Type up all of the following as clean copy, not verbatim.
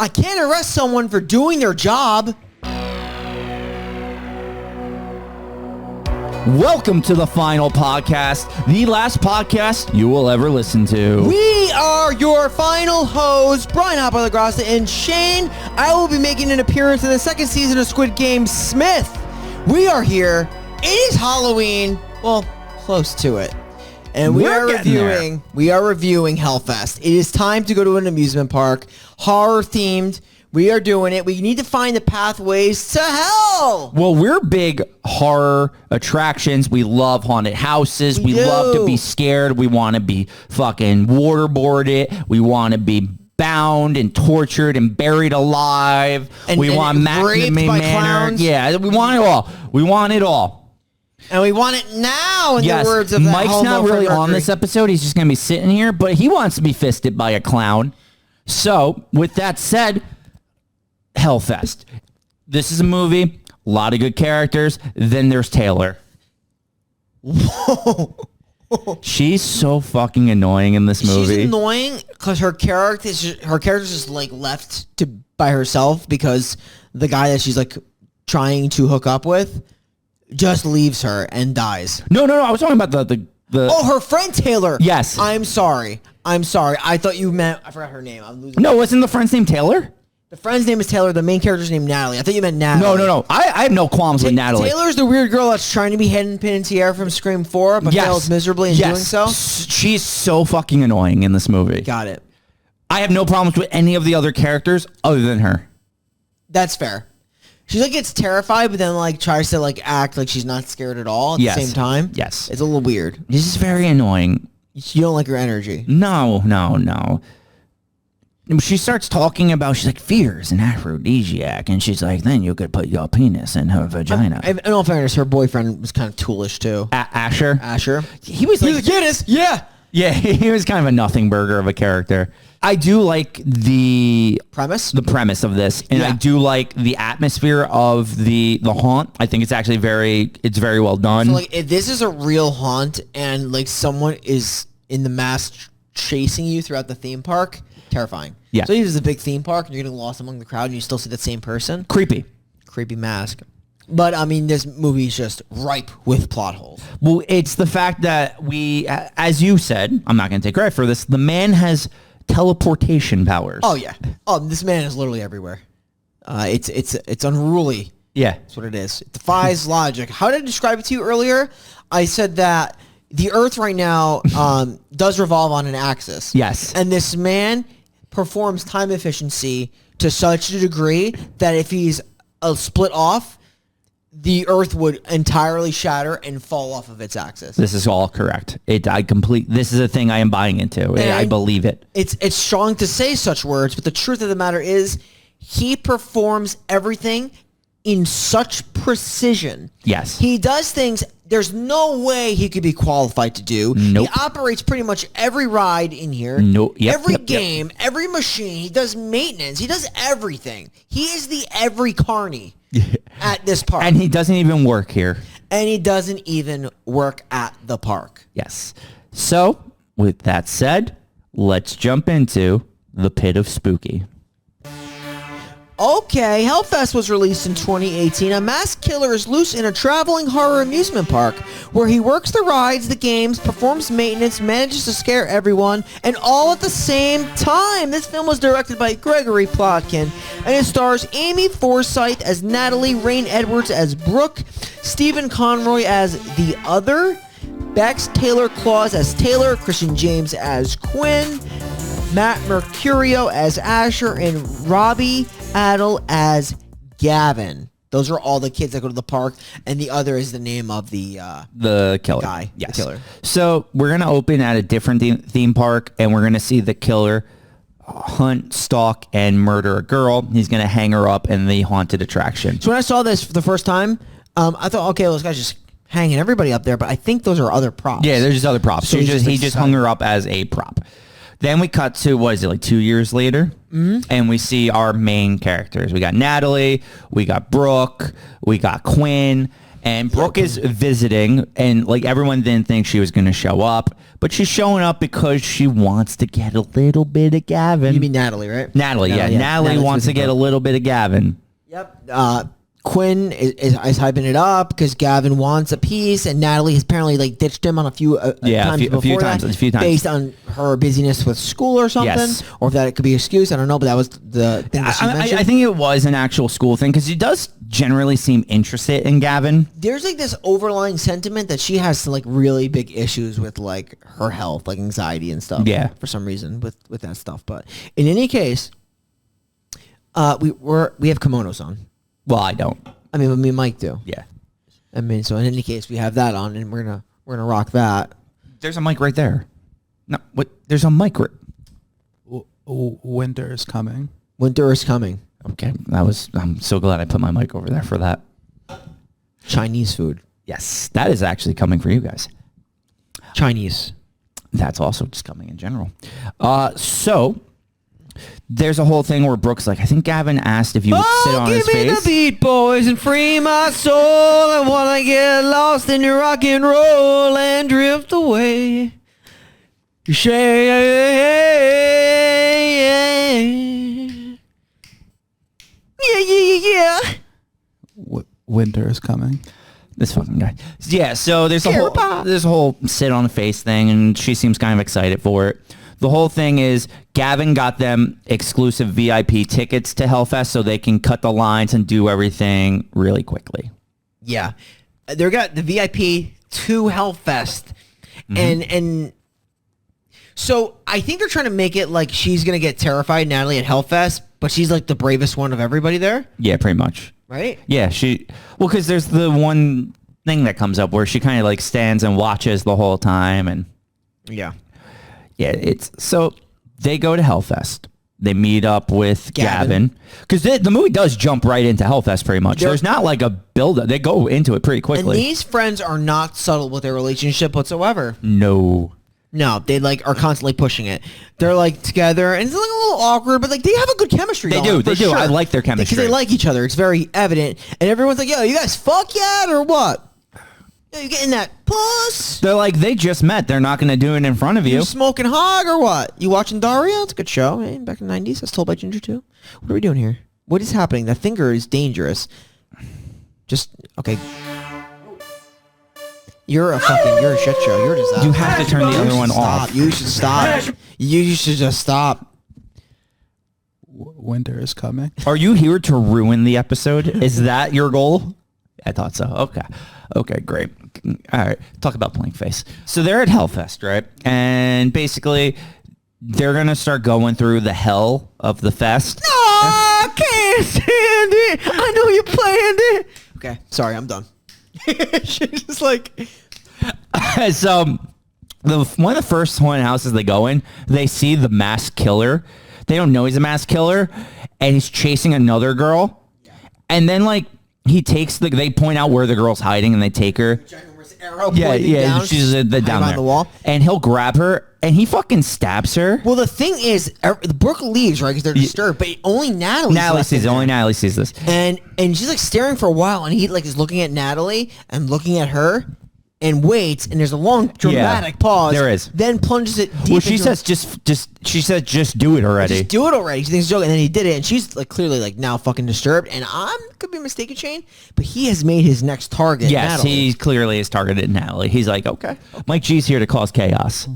I can't arrest someone for doing their job. Welcome to the final podcast, the last podcast you will ever listen to. We are your final hosts, Brian Hopper-LaGrassa and Shane. I will be making an appearance in the second season of Squid Game Smith. We are here. It is Halloween. Well, close to it. And we are reviewing Hellfest. It is time to go to an amusement park, horror themed. We are doing it. We need to find the pathways to hell. Well, we're big horror attractions. We love haunted houses. We love to be scared. We want to be fucking waterboarded. We want to be bound and tortured and buried alive. We want raped by clowns. Yeah, we want it all. We want it all. And we want it now, in the words of that Mike's not really on this episode. He's just going to be sitting here, but he wants to be fisted by a clown. So, with that said, Hellfest. This is a movie, a lot of good characters. Then there's Taylor. Whoa. She's so fucking annoying in this movie. She's annoying because her character's just like left by herself because the guy that she's like trying to hook up with just leaves her and dies. No. I was talking about the Oh, her friend Taylor. Yes. I'm sorry. I thought you meant, I forgot her name. I'm losing. No, wasn't the friend's name Taylor? The friend's name is Taylor. The main character's named Natalie. I thought you meant Natalie. No. I have no qualms with Natalie. Taylor's the weird girl that's trying to be Hayden Panettiere from Scream 4, but fails miserably in doing so. She's so fucking annoying in this movie. Got it. I have no problems with any of the other characters other than her. That's fair. She like gets terrified, but then like tries to like act like she's not scared at all at the same time. Yes. It's a little weird. This is very annoying. You don't like her energy. No. She starts talking about, she's like, fear is an aphrodisiac. And she's like, then you could put your penis in her vagina. In all fairness, her boyfriend was kind of toolish too. Asher? He was like, Guinness. Yeah. Yeah, he was kind of a nothing burger of a character. I do like the premise of this, and I do like the atmosphere of the haunt. I think it's actually very well done. So like, if this is a real haunt and like someone is in the mask chasing you throughout the theme park, terrifying. Yeah. So this is a big theme park and you're getting lost among the crowd and you still see that same person. Creepy mask. But, I mean, this movie is just ripe with plot holes. Well, it's the fact that we, as you said, I'm not going to take credit for this, the man has teleportation powers. Oh, yeah. Oh, this man is literally everywhere. It's unruly. Yeah. That's what it is. It defies logic. How did I describe it to you earlier? I said that the Earth right now does revolve on an axis. Yes. And this man performs time efficiency to such a degree that if he's split off, the Earth would entirely shatter and fall off of its axis. This is all correct. This is a thing I am buying into. I believe it. It's strong to say such words, but the truth of the matter is he performs everything in such precision. Yes. He does things there's no way he could be qualified to do. Nope. He operates pretty much every ride in here. Nope. Every game, every machine. He does maintenance. He does everything. He is the every carny at this park. And he doesn't even work here. And he doesn't even work at the park. Yes. So, with that said, let's jump into the Pit of Spooky. Okay, Hellfest was released in 2018. A masked killer is loose in a traveling horror amusement park where he works the rides, the games, performs maintenance, manages to scare everyone, and all at the same time. This film was directed by Gregory Plotkin, and it stars Amy Forsythe as Natalie, Rain Edwards as Brooke, Stephen Conroy as the Other, Bex Taylor Claus as Taylor, Christian James as Quinn, Matt Mercurio as Asher, and Robbie Adel as Gavin. Those are all the kids that go to the park, and the Other is the name of the killer guy. Yes. The killer. So we're gonna open at a different theme park, and we're gonna see the killer hunt, stalk, and murder a girl. He's gonna hang her up in the haunted attraction. So when I saw this for the first time, I thought, okay, well, this guy's just hanging everybody up there, but I think those are other props. Yeah, there's just other props. So he just hung her up as a prop. Then we cut to, what is it, like 2 years later? Mm-hmm. And we see our main characters. We got Natalie, we got Brooke, we got Quinn, And Brooke is visiting, and like everyone didn't think she was going to show up, but she's showing up because she wants to get a little bit of Gavin. You mean Natalie, right? Natalie, yeah. Natalie wants to get a little bit of Gavin. Yep. Quinn is hyping it up because Gavin wants a piece, and Natalie has apparently like ditched him on a few times before that, based on her busyness with school or something, or if that could be an excuse. I don't know, but that was the thing that she mentioned. I think it was an actual school thing because she does generally seem interested in Gavin. There's like this overlying sentiment that she has like really big issues with like her health, like anxiety and stuff. Yeah, for some reason with that stuff. But in any case, we have kimonos on. Well, I don't. I mean, me and Mike do. Yeah. I mean, so in any case, we have that on, and we're gonna rock that. There's a mic right there. No, what? There's a mic. Winter is coming. Winter is coming. Okay, I'm so glad I put my mic over there for that. Chinese food. Yes, that is actually coming for you guys. Chinese. That's also just coming in general. So. There's a whole thing where Brooke's like, I think Gavin asked if you would sit on his face. Give me the beat, boys, and free my soul. I want to get lost in your rock and roll and drift away. Yeah. Winter is coming. This fucking guy. Yeah, so there's a whole sit on the face thing, and she seems kind of excited for it. The whole thing is Gavin got them exclusive VIP tickets to Hellfest so they can cut the lines and do everything really quickly. Yeah. They got the VIP to Hellfest. And so I think they're trying to make it like she's going to get terrified, Natalie, at Hellfest, but she's like the bravest one of everybody there. Yeah, pretty much. Right? Yeah, because there's the one thing that comes up where she kind of like stands and watches the whole time. And yeah. Yeah, so they go to Hellfest. They meet up with Gavin. Because the movie does jump right into Hellfest pretty much. There's not like a build-up. They go into it pretty quickly. And these friends are not subtle with their relationship whatsoever. No, they like are constantly pushing it. They're like together, and it's like a little awkward, but like they have a good chemistry. They do. Sure. I like their chemistry. Because they like each other. It's very evident. And everyone's like, yo, you guys fuck yet or what? Yo, you getting that puss? They're like, they just met. They're not going to do it in front of you. You smoking hog or what? You watching Daria? It's a good show. Hey, back in the 90s. That's told by Ginger too. What are we doing here? What is happening? That finger is dangerous. Just, okay. You're a shit show. You're a disaster. You have to turn the other one off. You should stop. You should just stop. Winter is coming. Are you here to ruin the episode? Is that your goal? I thought so. Okay, great. All right, talk about Blank Face. So they're at Hellfest, right? And basically, they're going to start going through the hell of the fest. No, I can't stand it. I know you planned it. Okay, sorry, I'm done. She's just like... So, one of the first haunted houses they go in, they see the masked killer. They don't know he's a masked killer, and he's chasing another girl. And then, like, they point out where the girl's hiding, and they take her. Arrow down. She's down there. The wall. And he'll grab her, and he fucking stabs her. Well, the thing is, Brooke leaves, right, because they're disturbed, but only Natalie sees this. And she's, like, staring for a while, and he, like, is looking at Natalie and looking at her. And waits, and there's a long dramatic pause. There is. Then plunges it deep. Well, she says, just do it already. Just do it already. She thinks it's a joke, and then he did it, and she's like clearly like now fucking disturbed. And could be mistaken, Shane, but he has made his next target. Yes, Natalie. he clearly has targeted Natalie. He's like, okay, Mike G's here to cause chaos.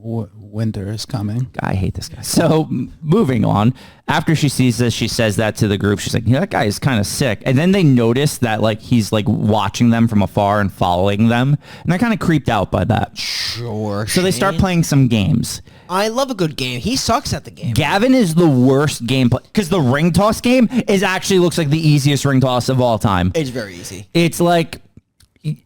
Winter is coming. I hate this guy. So moving on, after she sees this, she says that to the group. She's like, yeah, that guy is kind of sick. And then they notice that like he's like watching them from afar and following them. And they're kind of creeped out by that. Sure. So they start playing some games. I love a good game. He sucks at the game. Gavin is the worst game because the ring toss game looks like the easiest ring toss of all time. It's very easy.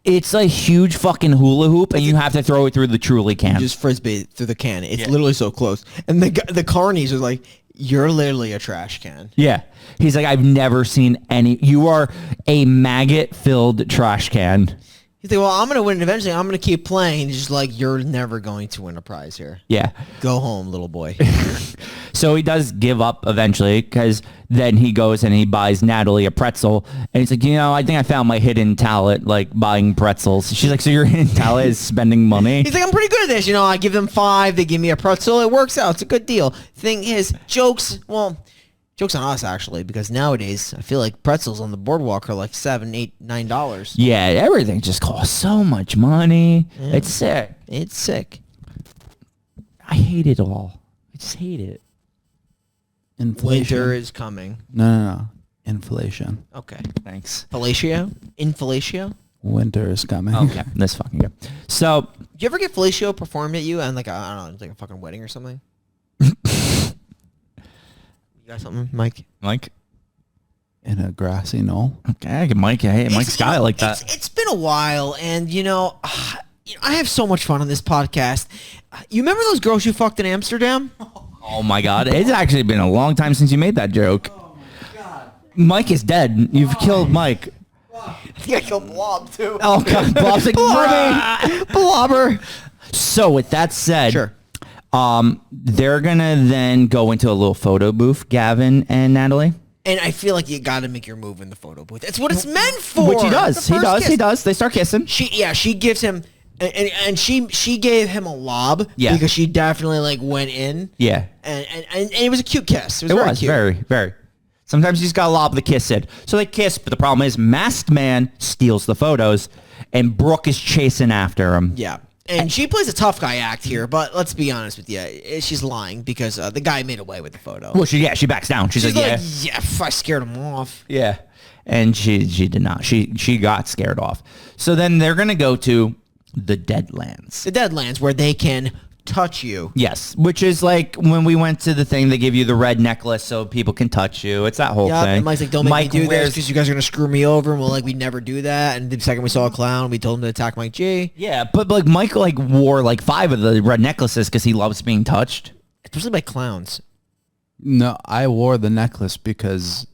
It's a huge fucking hula hoop, and you have to throw it through the Truly can. Just frisbee through the can. It's literally so close. And the carnies are like, you're literally a trash can. Yeah. He's like, I've never seen any. You are a maggot-filled trash can. He's like, well, I'm going to win it eventually. I'm going to keep playing. And he's just like, you're never going to win a prize here. Yeah. Go home, little boy. So he does give up eventually because then he goes and he buys Natalie a pretzel. And he's like, I think I found my hidden talent, like buying pretzels. She's like, so your hidden talent is spending money? He's like, I'm pretty good at this. I give them 5. They give me a pretzel. It works out. It's a good deal. Thing is, jokes on us, actually, because nowadays I feel like pretzels on the boardwalk are like $7, $8, $9. Yeah, everything just costs so much money. Yeah. It's sick. It's sick. I hate it all. I just hate it. Inflation. Winter is coming. No. Inflation. Okay. Thanks. Infellatio? Winter is coming. Okay, that's fucking good. So, did you ever get fellatio performed at you and like a fucking wedding or something? You got something, Mike? In a grassy knoll. Okay, Mike. Hey, Mike's got it like that. It's been a while, and I have so much fun on this podcast. You remember those girls you fucked in Amsterdam? Oh my God, it's actually been a long time since you made that joke. Oh my God. Mike is dead. You've killed Mike. I think I killed Blob too. Oh God, Blob's like Blobber. So with that said, sure. They're gonna then go into a little photo booth, Gavin and Natalie. And I feel like you got to make your move in the photo booth. That's what it's meant for. Which he does. He does. They start kissing. She gives him, and she gave him a lob. Yeah. Because she definitely like went in. Yeah. And it was a cute kiss. It was cute. very, very. Sometimes he's got to lob the kiss in. So they kiss, but the problem is Masked Man steals the photos, and Brooke is chasing after him. Yeah. And she plays a tough guy act here, but let's be honest with you, she's lying because the guy made away with the photo. Well, she backs down. She's like, I scared him off. Yeah. And she did not. She got scared off. So then they're going to go to the Deadlands. The Deadlands, where they can touch you. Yes, which is like when we went to the thing, they give you the red necklace so people can touch you. It's that whole thing. And Mike's like, don't make me do this because you guys are going to screw me over. And we're like, we never do that. And the second we saw a clown, we told him to attack Mike G. Yeah, but like Mike like wore like 5 of the red necklaces because he loves being touched. Especially by clowns. No, I wore the necklace because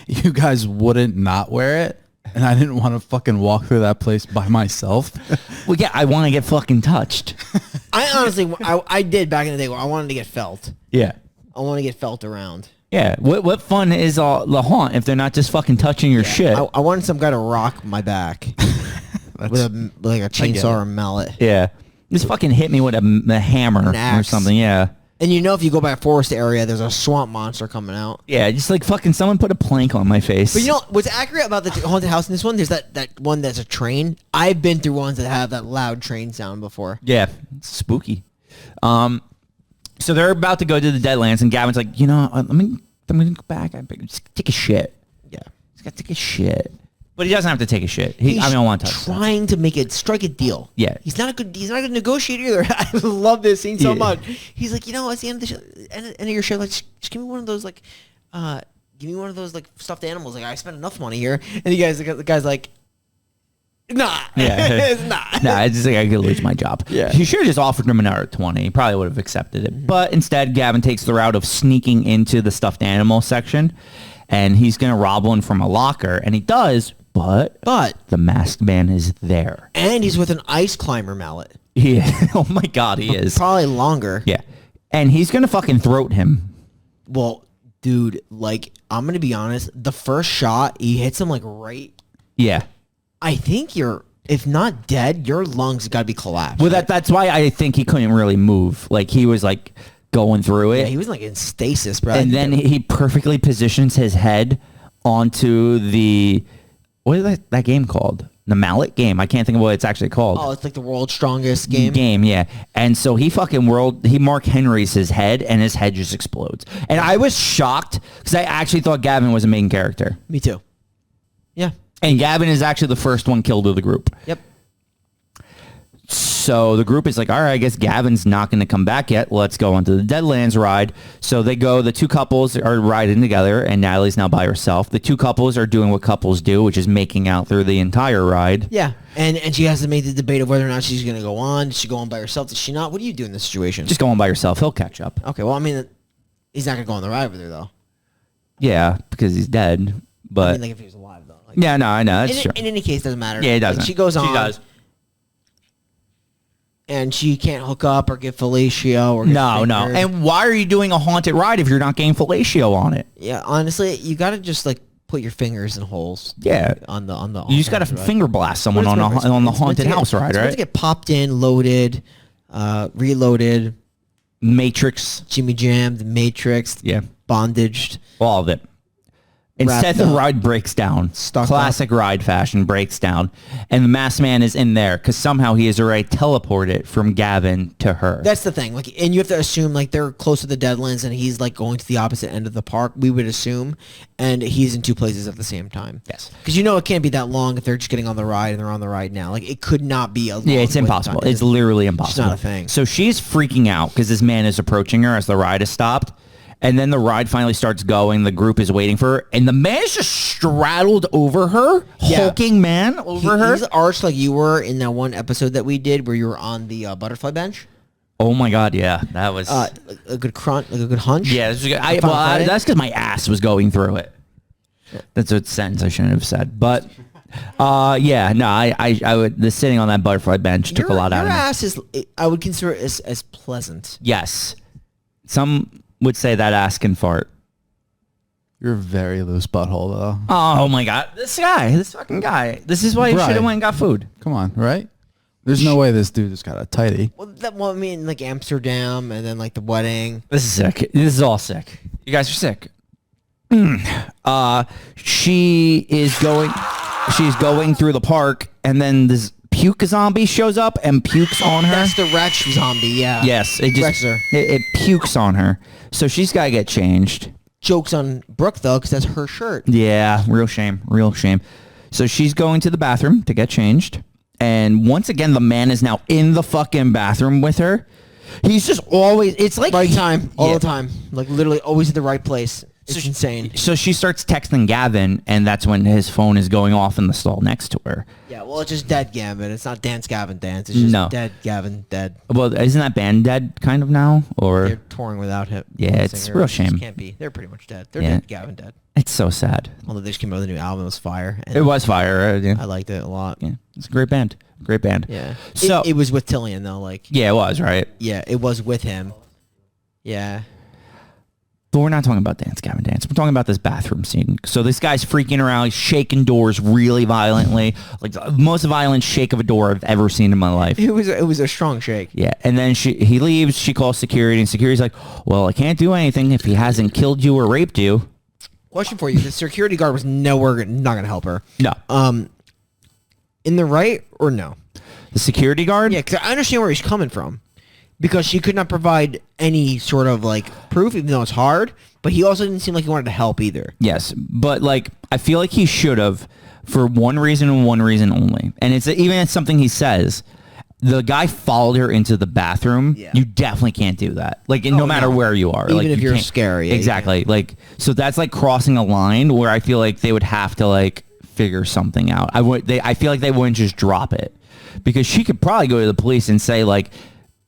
you guys wouldn't not wear it. And I didn't want to fucking walk through that place by myself. Well, yeah, I want to get fucking touched. I honestly, I did back in the day where I wanted to get felt. Yeah. I want to get felt around. Yeah. What fun is the haunt if they're not just fucking touching your shit? I wanted some guy to rock my back with a chainsaw or a mallet. Yeah. Just fucking hit me with a hammer or something. Yeah. And if you go by a forest area, there's a swamp monster coming out. Yeah, just like fucking someone put a plank on my face. But what's accurate about the haunted house in this one? There's that one that's a train. I've been through ones that have that loud train sound before. Yeah, it's spooky. So they're about to go to the Deadlands, and Gavin's like, I'm gonna go back. Just take a shit. Yeah, he's got to take a shit. But he doesn't have to take a shit. I don't want to touch trying to strike a deal. Yeah. He's not a good negotiator either. I love this scene so much. He's like, it's the end of the show, end of your show. Like, just give me one of those like stuffed animals. Like, I spent enough money here. And the guy's like, nah. Yeah. It's not. Nah, it's just like I could lose my job. Yeah. He should have just offered him another 20. He probably would have accepted it. Mm-hmm. But instead, Gavin takes the route of sneaking into the stuffed animal section. And he's going to rob one from a locker. And he does. But the Masked Man is there. And he's with an ice climber mallet. Yeah. Oh my God, he is. Probably longer. Yeah. And he's going to fucking throat him. Well, dude, like, I'm going to be honest. The first shot, he hits him like right. Yeah. I think if not dead, your lungs got to be collapsed. Well, that's why I think he couldn't really move. Like, he was like going through it. Yeah, he was like in stasis, bro. And then he perfectly positions his head onto the... What is that game called? The mallet game. I can't think of what it's actually called. Oh, it's like the world's strongest game. Yeah. And so he Mark Henry's his head, and his head just explodes. And I was shocked because I actually thought Gavin was a main character. Me too. Yeah. And Gavin is actually the first one killed of the group. Yep. So the group is like, all right, I guess Gavin's not going to come back yet. Let's go onto the Deadlands ride. So they go, the two couples are riding together, and Natalie's now by herself. The two couples are doing what couples do, which is making out through the entire ride. Yeah. And she has to make the debate of whether or not she's going to go on. Does she go on by herself? Does she not? What do you do in this situation? Just go on by yourself. He'll catch up. Okay, well, I mean, he's not going to go on the ride with her, though. Yeah, because he's dead. But I mean, like, if he was alive, though. Yeah, no, I know. That's true. In any case, doesn't matter. Yeah, it doesn't. Like, she goes on. She does. And she can't hook up or get fellatio or get No. fingered. And why are you doing a haunted ride if you're not getting fellatio on it? Yeah, honestly, you got to just like put your fingers in holes. Yeah. On the. You just got to finger blast someone on the haunted house ride, It's right? meant to get popped in, loaded, reloaded, Matrix. Jimmy jammed, Matrix, Yeah. bondaged. All of it. Instead, Wrapped the up. ride breaks down. Stuck Classic ride fashion breaks down. And the masked man is in there because somehow he has already teleported from Gavin to her. That's the thing. Like, and you have to assume like they're close to the Deadlands, and he's like going to the opposite end of the park. We would assume, and he's in two places at the same time. Yes. Because it can't be that long if they're just getting on the ride and they're on the ride now. Like, it could not be a long Yeah, it's wait impossible. time. It's literally impossible. not a thing. So she's freaking out because this man is approaching her as the ride has stopped. And then the ride finally starts going. The group is waiting for her. And the man is just straddled over her. Yeah. Hulking man over her. He's arched like you were in that one episode that we did where you were on the butterfly bench. Oh my God, yeah. That was... A good crunch, like a good hunch. yeah, this was good. That's because my ass was going through it. That's a sentence I shouldn't have said. But... yeah, no, I would. The sitting on that butterfly bench took a lot out of me. Your ass is, I would consider it as pleasant. Yes. Some would say that ass can fart. You're a very loose butthole, though. Oh my God. This fucking guy. This is why you Right. should have went and got food. Come on, right? There's no way this dude just got a tighty. Well, I mean, like Amsterdam and then like the wedding. This is sick. This is all sick. You guys are sick. She's going through the park, and then this puke zombie shows up and pukes on her. That's the wretch zombie, yeah. Yes, it just Wretches her. it pukes on her. So she's got to get changed. Joke's on Brooke, though, because that's her shirt. Yeah, real shame. Real shame. So she's going to the bathroom to get changed. And once again, the man is now in the fucking bathroom with her. He's just always, it's like... Right time, all Yeah. the time. Like, literally always at the right place. It's insane. So she starts texting Gavin, and that's when his phone is going off in the stall next to her. Yeah, well, it's just dead Gavin. It's not Dance Gavin Dance. It's just No. dead Gavin dead. Well, isn't that band dead kind of now? Or They're touring without him. Yeah, it's a real shame. Can't be. They're pretty much dead. They're Yeah. dead Gavin dead. it's so sad. Although they just came out with a new album. It was fire. And It was fire. Yeah. I liked it a lot. Yeah, it's a great band. Great band. Yeah. So it was with Tillian, though. Like, yeah, it was right. yeah, it was with him. Yeah. But we're not talking about Dance Gavin Dance. We're talking about this bathroom scene. So this guy's freaking around. He's shaking doors really violently. Like the most violent shake of a door I've ever seen in my life. It was a strong shake. Yeah. And then he leaves. She calls security. And security's like, well, I can't do anything if he hasn't killed you or raped you. Question for you: the security guard was not going to help her. No. In the right or no? The security guard? Yeah, because I understand where he's coming from. Because she could not provide any sort of like proof, even though it's hard. But he also didn't seem like he wanted to help either. Yes. But like, I feel like he should have for one reason and one reason only. And it's something he says. The guy followed her into the bathroom. Yeah. You definitely can't do that. Like, no matter where you are. Even like, if you you're can't- scary. Yeah, exactly. Like, so that's like crossing a line where I feel like they would have to like figure something out. I feel like they wouldn't just drop it. Because she could probably go to the police and say like,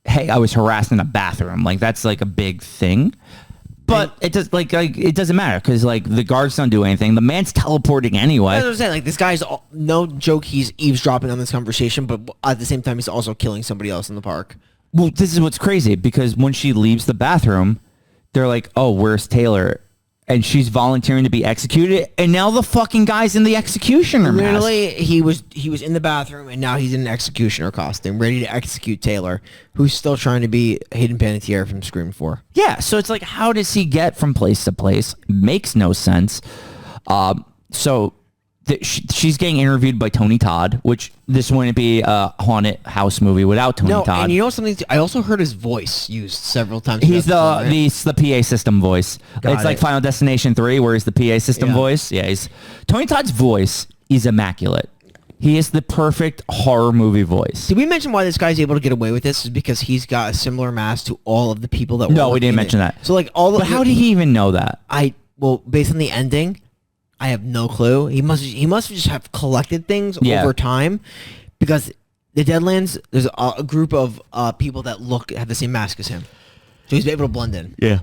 hey, I was harassed in a bathroom. Like, that's like a big thing. But it does like it doesn't matter because like the guards don't do anything. The man's teleporting anyway. That's what I'm saying. Like, this guy's no joke. He's eavesdropping on this conversation, but at the same time, he's also killing somebody else in the park. Well, this is what's crazy because when she leaves the bathroom, they're like, "Oh, where's Taylor?" And she's volunteering to be executed, and now the fucking guy's in the executioner mask. Literally, he was in the bathroom, and now he's in an executioner costume, ready to execute Taylor, who's still trying to be Hayden Panettiere from Scream 4. Yeah, so it's like, how does he get from place to place? Makes no sense. She's getting interviewed by Tony Todd, which this wouldn't be a haunted house movie without Tony Todd. And you know something? I also heard his voice used several times. He's throughout the the PA system voice. Got It's like it. Final Destination 3, where he's the PA system Yeah. voice. Yeah, Tony Todd's voice is immaculate. He is the perfect horror movie voice. Did we mention why this guy's able to get away with this? Is because he's got a similar mask to all of the people that. No, were we didn't in mention it. that. So like all. But how did he even know that? Based on the ending, I have no clue. He must just have collected things Yeah. over time, because the Deadlands, there's a group of people that have the same mask as him, so he's able to blend in. Yeah.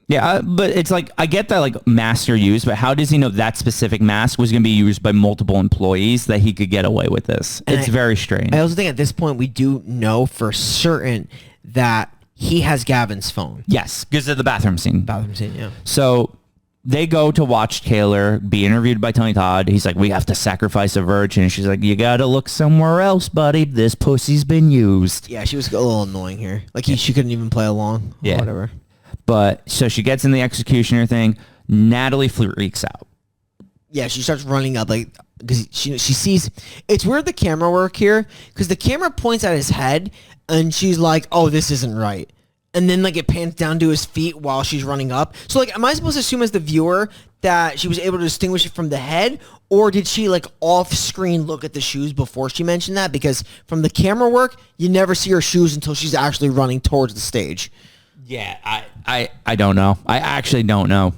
Yeah, but it's like, I get that like masks are used, but how does he know that specific mask was going to be used by multiple employees that he could get away with this? It's very strange. I also think at this point we do know for certain that he has Gavin's phone. Yes, because of the bathroom scene. Yeah. So they go to watch Taylor be interviewed by Tony Todd. He's like, we have to sacrifice a virgin. And she's like, you got to look somewhere else, buddy. This pussy's been used. Yeah, she was a little annoying here. Like, she couldn't even play along. Yeah. Or whatever. But so she gets in the executioner thing. Natalie freaks out. Yeah, she starts running up, like, because she sees. It's weird the camera work here, because the camera points at his head, and she's like, oh, this isn't right. And then, like, it pans down to his feet while she's running up. So, like, am I supposed to assume as the viewer that she was able to distinguish it from the head? Or did she, like, off-screen look at the shoes before she mentioned that? Because from the camera work, you never see her shoes until she's actually running towards the stage. Yeah, I don't know. I actually don't know.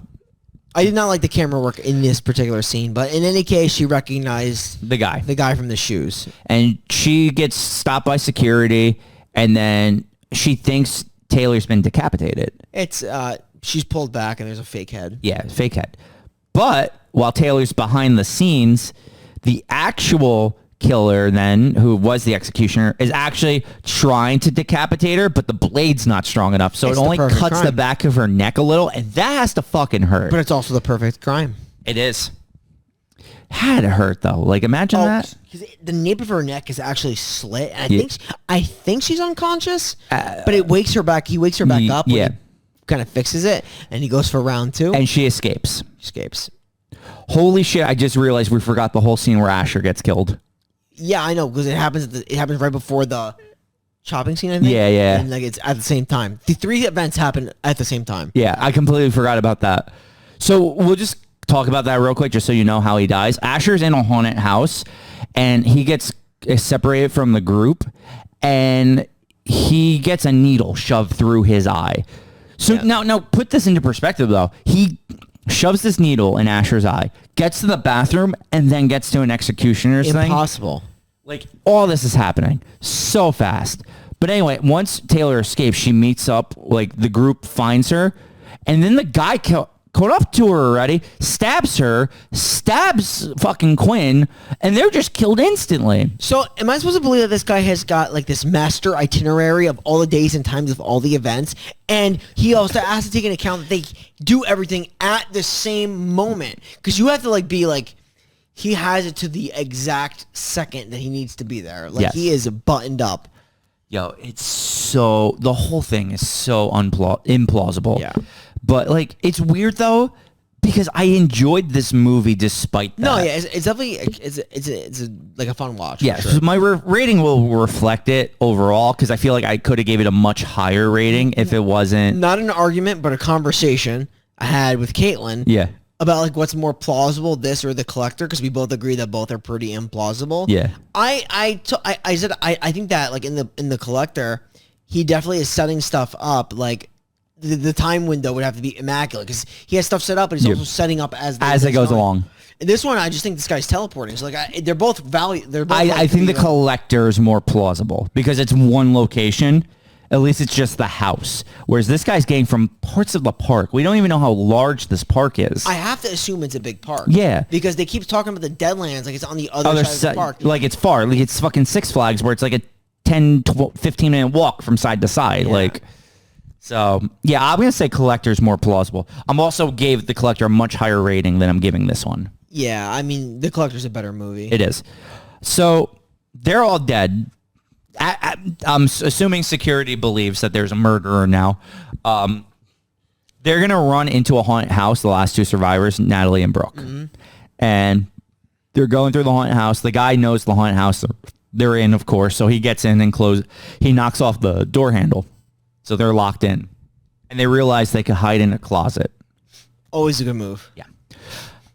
I did not like the camera work in this particular scene. But in any case, she recognized The guy from the shoes. And she gets stopped by security, and then she thinks Taylor's been decapitated. It's she's pulled back and there's a fake head. Yeah, fake head. But while Taylor's behind the scenes, the actual killer then, who was the executioner, is actually trying to decapitate her, but the blade's not strong enough. So It's it the only perfect cuts crime. the back of her neck a little, and that has to fucking hurt. But it's also the perfect crime. It is. Had to hurt though. Like, imagine that. 'Cause the nape of her neck is actually slit. And Yeah. I think she's unconscious, but it wakes her back. He wakes her back up. Yeah. Kind of fixes it, and he goes for round 2. And she escapes. Escapes. Holy shit, I just realized we forgot the whole scene where Asher gets killed. Yeah, I know, because it happens right before the chopping scene, I think. Yeah, yeah. And like it's at the same time. The 3 events happen at the same time. Yeah, I completely forgot about that. So we'll just talk about that real quick just so you know how he dies. Asher's in a haunted house, and he gets separated from the group, and he gets a needle shoved through his eye. So now put this into perspective, though. He shoves this needle in Asher's eye, gets to the bathroom, and then gets to an executioner's thing. Impossible. Like, all this is happening so fast. But anyway, once Taylor escapes, she meets up, like, the group finds her, and then the guy caught up to her already, stabs her, stabs fucking Quinn, and they're just killed instantly. So am I supposed to believe that this guy has got like this master itinerary of all the days and times of all the events, and he also has to take into account that they do everything at the same moment? Because you have to like be like, he has it to the exact second that he needs to be there. Like, Yes. he is buttoned up. Yo, it's so, the whole thing is so implausible. Yeah. But, like, it's weird, though, because I enjoyed this movie despite that. No, yeah, it's definitely like a fun watch. Yeah, for sure. so my rating will reflect it overall, because I feel like I could have gave it a much higher rating if it wasn't. Not an argument, but a conversation I had with Caitlin. Yeah. About like what's more plausible, this or The Collector, because we both agree that both are pretty implausible. Yeah. I said I think that like in The Collector, he definitely is setting stuff up. Like the time window would have to be immaculate because he has stuff set up, but he's also setting up as it goes along. And this one, I just think this guy's teleporting. So like they're both value. They're both. I think The Collector is more plausible because it's one location. At least it's just the house. Whereas this guy's getting from parts of the park. We don't even know how large this park is. I have to assume it's a big park. Yeah. Because they keep talking about the Deadlands like it's on the other side of the park. Like it's far. Like it's fucking Six Flags where it's like a 10, 12, 15-minute walk from side to side. Yeah. Like, so, yeah, I'm going to say Collector's more plausible. I'm also gave The Collector a much higher rating than I'm giving this one. Yeah, I mean, The Collector's a better movie. It is. So, they're all dead. I'm assuming security believes that there's a murderer now. They're going to run into a haunted house, the last 2 survivors, Natalie and Brooke. Mm-hmm. And they're going through the haunted house. The guy knows the haunted house they're in, of course, so he gets in and he knocks off the door handle. So they're locked in. And they realize they could hide in a closet. Always a good move. Yeah.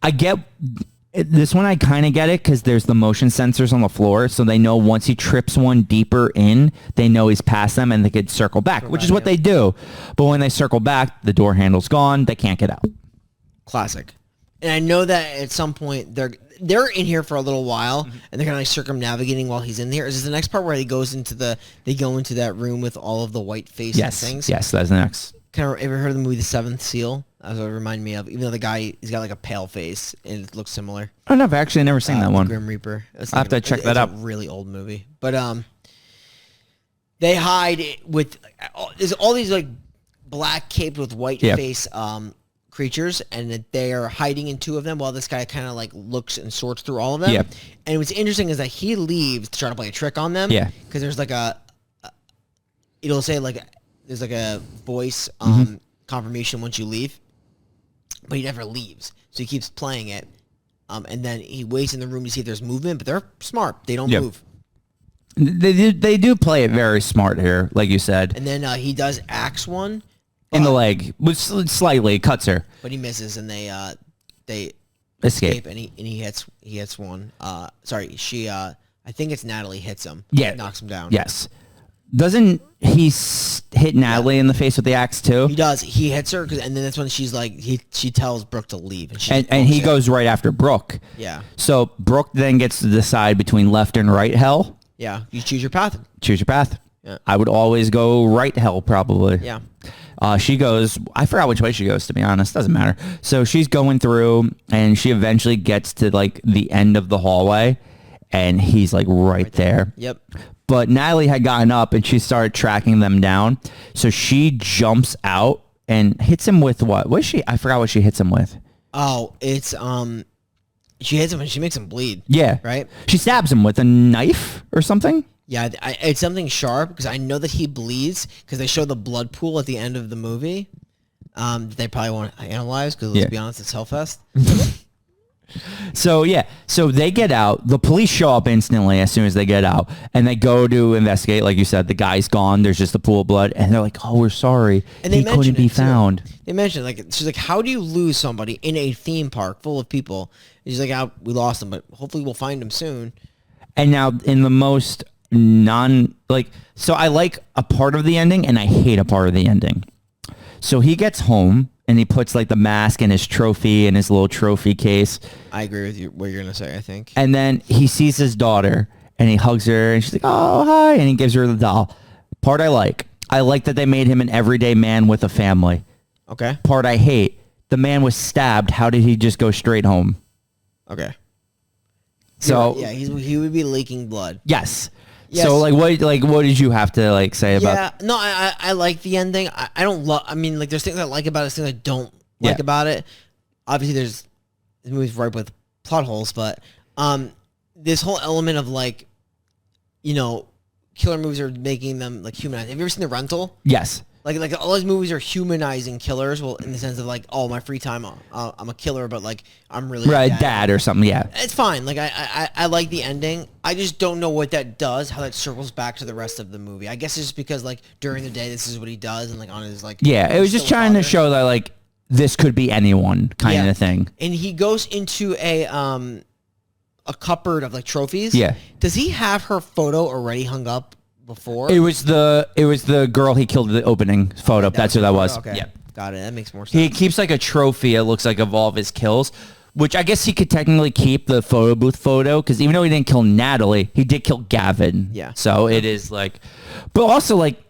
I get... This one I kind of get it because there's the motion sensors on the floor, so they know once he trips one deeper in, they know he's past them and they could circle back, which is what they do. But when they circle back, the door handle's gone. They can't get out. Classic. And I know that at some point they're in here for a little while, and they're kind of like circumnavigating while he's in here. Is this the next part where they go into that room with all of the white faces Yes, things? yes, that's the next. kind of ever heard of the movie The Seventh Seal? That's what it reminded me of. Even though the guy, he's got like a pale face and it looks similar. I don't know. I've actually never seen that one. Grim Reaper. I'll have to check that out. It's a really old movie, but they hide with there's all these like black caped with white face creatures, and that they are hiding in two of them while this guy kind of like looks and sorts through all of them. Yeah. And what's interesting is that he leaves to try to play a trick on them. Yeah. Because there's like it'll say like there's like a voice confirmation once you leave, but he never leaves, so he keeps playing it. And then he waits in the room to see if there's movement, but they're smart. They don't move. They do play it very smart here, like you said. And then he does axe one. In the leg, which slightly cuts her. But he misses, and they Escape. and he hits one. Sorry, she. I think it's Natalie hits him. Yeah. Knocks him down. Yes. Doesn't he hit Natalie in the face with the axe too? He does. He hits her, and then that's when she's like, she tells Brooke to leave, And he goes right after Brooke. Yeah. So Brooke then gets to decide between left and right hell. Yeah. You choose your path. Choose your path. Yeah. I would always go right hell, probably. Yeah. She goes, I forgot which way she goes, to be honest. Doesn't matter. So she's going through, and she eventually gets to like the end of the hallway, and he's like right there. Yep. But Natalie had gotten up, and she started tracking them down. So she jumps out and hits him with what? What is she? I forgot what she hits him with. Oh, it's she hits him and she makes him bleed. Yeah. Right? She stabs him with a knife or something. Yeah, it's something sharp because I know that he bleeds because they show the blood pool at the end of the movie. They probably want to analyze because let's be honest, it's Hellfest. So they get out. The police show up instantly as soon as they get out, and they go to investigate. Like you said, the guy's gone. There's just a pool of blood, and they're like, "Oh, we're sorry. And he couldn't be found." They mentioned like she's like, "How do you lose somebody in a theme park full of people?" And she's like, "Oh, we lost him, but hopefully we'll find him soon." And now in the most so I like a part of the ending, and I hate a part of the ending. So he gets home. And he puts like the mask and his trophy in his little trophy case. I agree with you. What you're gonna say, I think. And then he sees his daughter and he hugs her and she's like, "Oh, hi!" And he gives her the doll. Part I like that they made him an everyday man with a family. Okay. Part I hate, the man was stabbed. How did he just go straight home? Okay. So yeah, he would be leaking blood. Yes. Yes. So what did you have to say about? Yeah, no, I like the ending. I don't love. I mean, like there's things I like about it, there's things I don't like about it. Obviously, this movie's ripe with plot holes, but this whole element of like, killer movies are making them like humanized. Have you ever seen The Rental? Yes. Like all these movies are humanizing killers. Well, in the sense of like, oh, my free time, I'm a killer, but like I'm really right, dad or something. Yeah, it's fine. Like I like the ending. I just don't know what that does. How that circles back to the rest of the movie. I guess it's just because like during the day this is what he does, and like on his like it was just trying to show that like this could be anyone kind of thing. And he goes into a cupboard of like trophies. Yeah. Does he have her photo already hung up? Before? It was the girl he killed at the opening photo. That's who that was. Okay. Yeah. Got it. That makes more sense. He keeps like a trophy, it looks like, of all of his kills, which I guess he could technically keep the photo booth photo because even though he didn't kill Natalie, he did kill Gavin. Yeah. So it is like, but also like,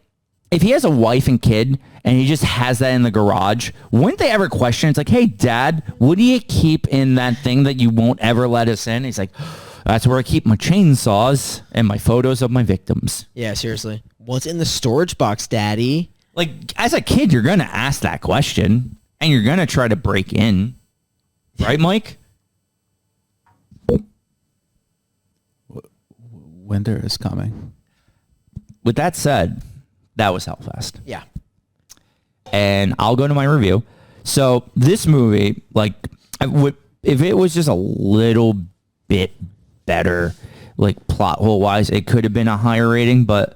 if he has a wife and kid and he just has that in the garage, wouldn't they ever question? It's like, hey, Dad, what do you keep in that thing that you won't ever let us in? He's like, that's where I keep my chainsaws and my photos of my victims. Yeah, seriously. What's in the storage box, Daddy? Like, as a kid, you're going to ask that question, and you're going to try to break in. Right, Mike? Winter is coming. With that said, that was Hellfest. Yeah. And I'll go to my review. So, this movie, like, if it was just a little bit better, like plot hole wise, it could have been a higher rating, but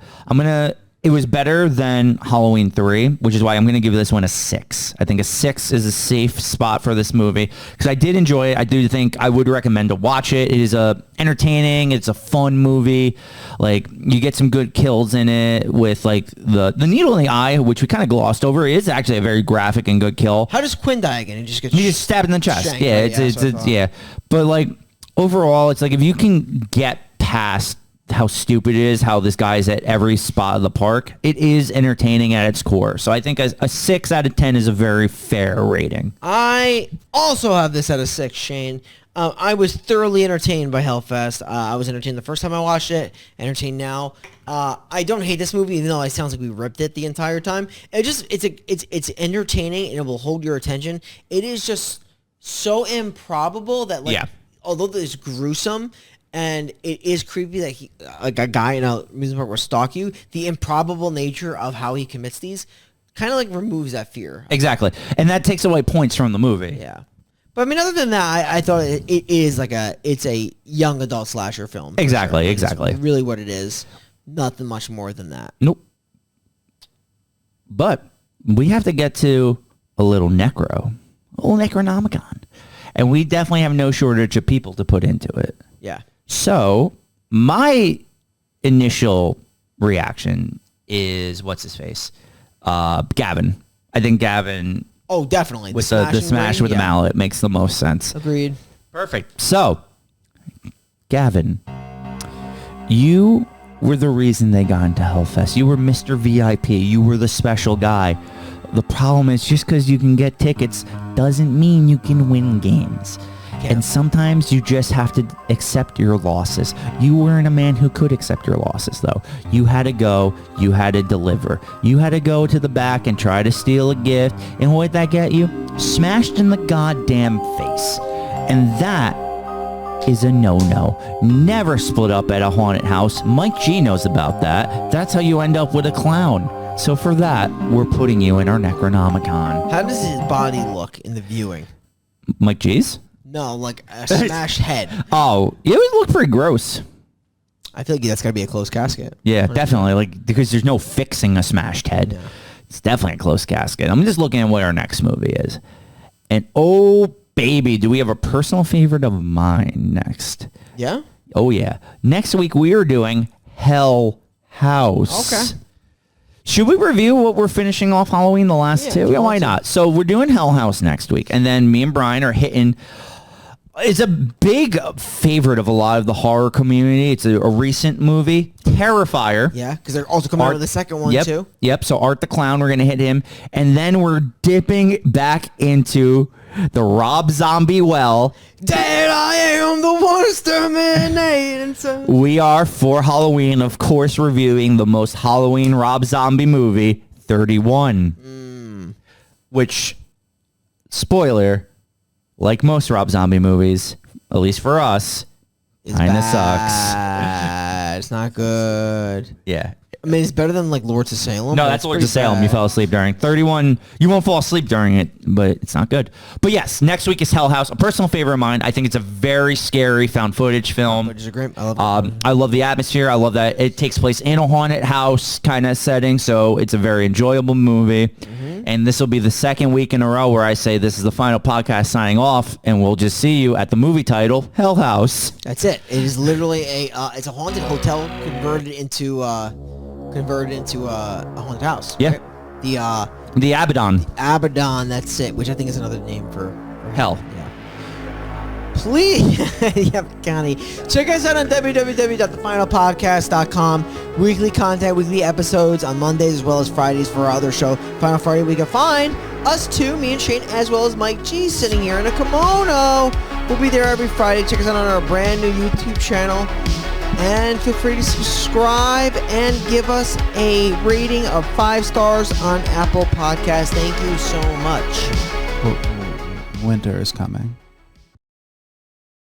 it was better than Halloween 3, which is why I'm going to give this one a 6. I think a 6 is a safe spot for this movie because I did enjoy it. I do think I would recommend to watch it. It is entertaining. It's a fun movie. Like, you get some good kills in it with like the needle in the eye, which we kind of glossed over, is actually a very graphic and good kill. How does Quinn die again? He just gets stabbed in the chest. Shanked, Yeah, it's but like overall, it's like if you can get past how stupid it is, how this guy's at every spot of the park. It is entertaining at its core. So I think a 6 out of 10 is a very fair rating. I also have this at a 6, Shane. I was thoroughly entertained by Hellfest. I was entertained the first time I watched it, entertained now. I don't hate this movie, even though it sounds like we ripped it the entire time. It's entertaining, and it will hold your attention. It is just so improbable that, like, although it's gruesome, and it is creepy that like a guy in an amusement park will stalk you, the improbable nature of how he commits these kind of like removes that fear. Exactly. And that takes away points from the movie. Yeah. But I mean, other than that, I thought it is like it's a young adult slasher film. Exactly, exactly. It's really what it is. Nothing much more than that. Nope. But we have to get to a little Necronomicon. And we definitely have no shortage of people to put into it. Yeah. So my initial reaction is, what's his face? Gavin. I think Gavin... Oh, definitely. With the smash with the mallet makes the most sense. Agreed. Perfect. So, Gavin, you were the reason they got into Hellfest. You were Mr. VIP. You were the special guy. The problem is just because you can get tickets doesn't mean you can win games. And sometimes you just have to accept your losses. You weren't a man who could accept your losses, though. You had to go. You had to deliver. You had to go to the back and try to steal a gift. And what'd that get you? Smashed in the goddamn face. And that is a no-no. Never split up at a haunted house. Mike G knows about that. That's how you end up with a clown. So for that, we're putting you in our Necronomicon. How does his body look in the viewing? Mike G's? No, like a smashed head. Oh, it would look pretty gross. I feel like that's got to be a closed casket. Yeah, definitely. Like, because there's no fixing a smashed head. Yeah. It's definitely a closed casket. I'm just looking at what our next movie is. And oh, baby, do we have a personal favorite of mine next? Yeah? Oh, yeah. Next week, we are doing Hell House. Okay. Should we review what we're finishing off Halloween, the last two? Yeah, why not? So we're doing Hell House next week. And then me and Brian are hitting... It's a big favorite of a lot of the horror community. It's a recent movie, Terrifier. Yeah, because they're also coming out with the second one, too. Yep, so Art the Clown, we're going to hit him. And then we're dipping back into the Rob Zombie well. Dead I am the worst terminating. We are, for Halloween, of course, reviewing the most Halloween Rob Zombie movie, 31. Which, spoiler... like most Rob Zombie movies, at least for us, kind of sucks. It's not good. Yeah. I mean, it's better than, like, Lords of Salem. No, that's Lords of Salem. You fell asleep during. 31, you won't fall asleep during it, but it's not good. But yes, next week is Hell House, a personal favorite of mine. I think it's a very scary found footage film. Which is great. I love it. I love the atmosphere. I love that it takes place in a haunted house kind of setting, so it's a very enjoyable movie. And this will be the second week in a row where I say this is the final podcast signing off, and we'll just see you at the movie title, Hell House. That's it. It is literally it's a haunted hotel converted into a haunted house. Yeah. Right? The Abaddon. Abaddon, that's it, which I think is another name for hell. Yeah. Please, Connie, check us out on www.thefinalpodcast.com. Weekly content, weekly episodes on Mondays as well as Fridays for our other show. Final Friday, we can find us two, me and Shane, as well as Mike G, sitting here in a kimono. We'll be there every Friday. Check us out on our brand new YouTube channel. And feel free to subscribe and give us a rating of 5 stars on Apple Podcasts. Thank you so much. Winter is coming.